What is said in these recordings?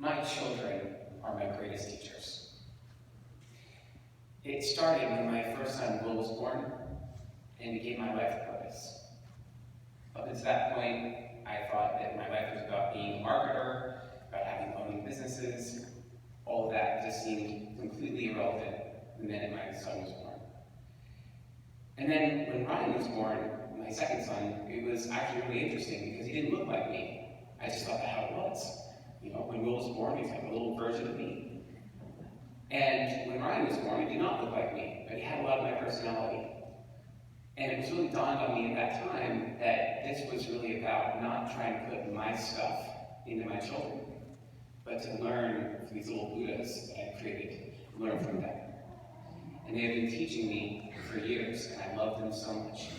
My children are my greatest teachers. It started when my first son, Will, was born and became my life purpose. Up until that point, I thought that my life was about being a marketer, about having owning businesses. All of that just seemed completely irrelevant the minute my son was born. And then when Ryan was born, my second son, it was actually really interesting because he didn't look like me. I just thought that's how it was. When Will was born, he was like a little version of me. And when Ryan was born, he did not look like me, but he had a lot of my personality. And it was really dawned on me at that time that this was really about not trying to put my stuff into my children, but to learn from these little Buddhas that I created, learn from them. And they have been teaching me for years, and I love them so much.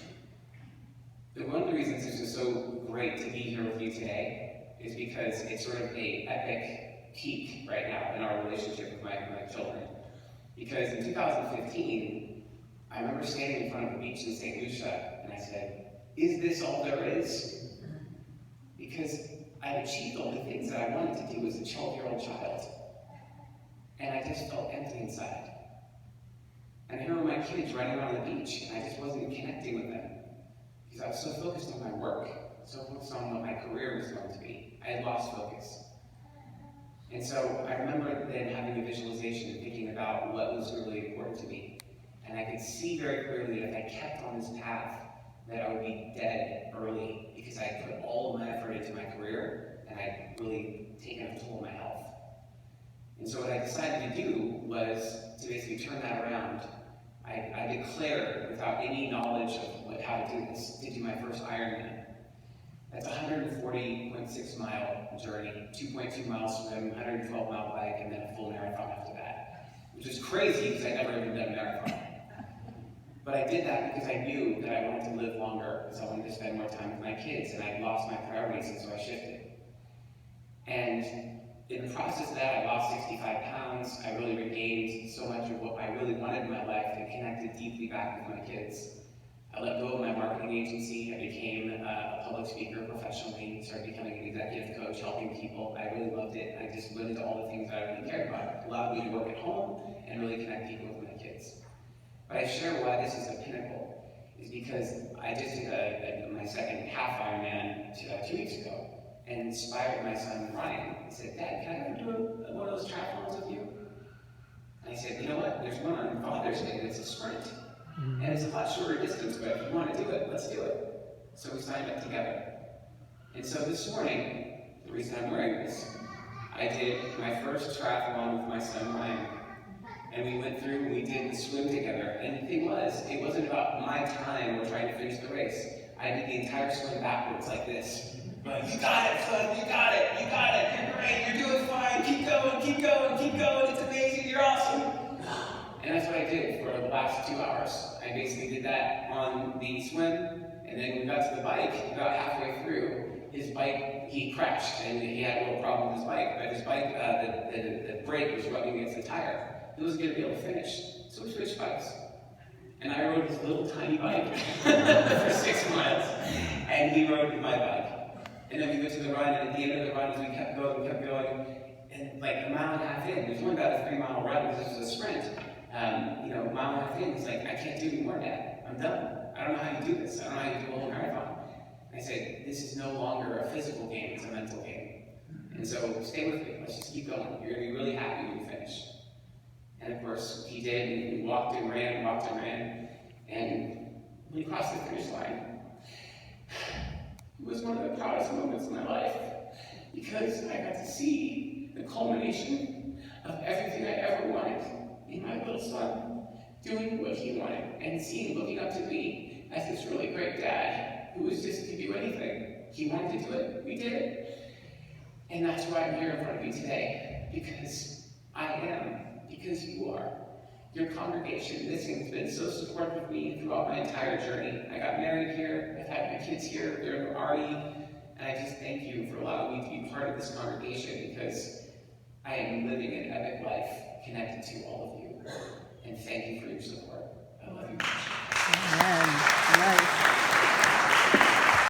But one of the reasons this is so great to be here with you today is because it's sort of an epic peak right now in our relationship with my children. Because in 2015, I remember standing in front of a beach in St. Lucia, and I said, "Is this all there is?" Because I'd achieved all the things that I wanted to do as a 12-year-old child. And I just felt empty inside. And here were my kids running around the beach, and I just wasn't connecting with them. Because I was so focused on my work, so focused on what my career was going to be. I had lost focus. And so I remember then having a visualization and thinking about what was really important to me. And I could see very clearly that if I kept on this path, that I would be dead early because I had put all of my effort into my career and I'd really taken a toll on my health. And so what I decided to do was to basically turn that around. I declared, without any knowledge of how to do this, to do my first Ironman. That's a 140.6 mile journey, 2.2 mile swim, 112 mile bike, and then a full marathon after that. Which is crazy because I'd never even done a marathon. But I did that because I knew that I wanted to live longer, because I wanted to spend more time with my kids, and I'd lost my priorities, and so I shifted. And in the process of that, I lost 65 pounds. I really regained so much of what I really wanted in my life and connected deeply back with my kids. I let go of my marketing agency. I became a public speaker professionally, started becoming an executive coach, helping people. I really loved it. I just went into all the things that I really cared about. It allowed me to work at home and really connect people with my kids. But I share why this is a pinnacle is because I just did my second half Ironman 2 weeks ago and inspired my son Ryan. He said, "Dad, can I ever do one of those triathlons with you?" And I said, "You know what? There's one on Father's Day that's a sprint. And it's a lot shorter distance, but if you want to do it, let's do it." So we signed up together. And so this morning, the reason I'm wearing this, I did my first triathlon with my son Ryan. And we went through and we did the swim together. And the thing was, it wasn't about my time or trying to finish the race. I did the entire swim backwards like this. Like, "You got it, son, you got it, you're great, you're doing fine, keep going, it's amazing, you're awesome." And that's what I did for the last 2 hours. I basically did that on the swim, and then when we got to the bike, about halfway through, his bike, he crashed, and he had a little problem with his bike, but his bike, the brake was rubbing against the tire. He wasn't going to be able to finish, so we switched bikes. And I rode his little tiny bike for 6 miles, and he rode my bike. And then we went to the run, and at the end of the run, as we kept going, and like a mile and a half in, there's only about a 3-mile run because this was a sprint. A mile and a half in, he's like, "I can't do anymore, Dad. I'm done. I don't know how you do this. I don't know how you do a whole marathon." And I said, "This is no longer a physical game, it's a mental game. And so stay with me. Let's just keep going. You're going to be really happy when you finish." And of course, he did, and we walked and ran. And when he crossed the finish line, it was one of the proudest moments in my life because I got to see the culmination of everything I ever wanted in my little son doing what he wanted and seeing, looking up to me as this really great dad who was just to do anything. He wanted to do it, we did it. And that's why I'm here in front of you today, because I am, because you are. Your congregation, this has been so supportive of me throughout my entire journey. I got married here, I've had my kids here, they're in RE, and I just thank you for allowing me to be part of this congregation because I am living an epic life connected to all of you. And thank you for your support. I love you. Amen. Nice.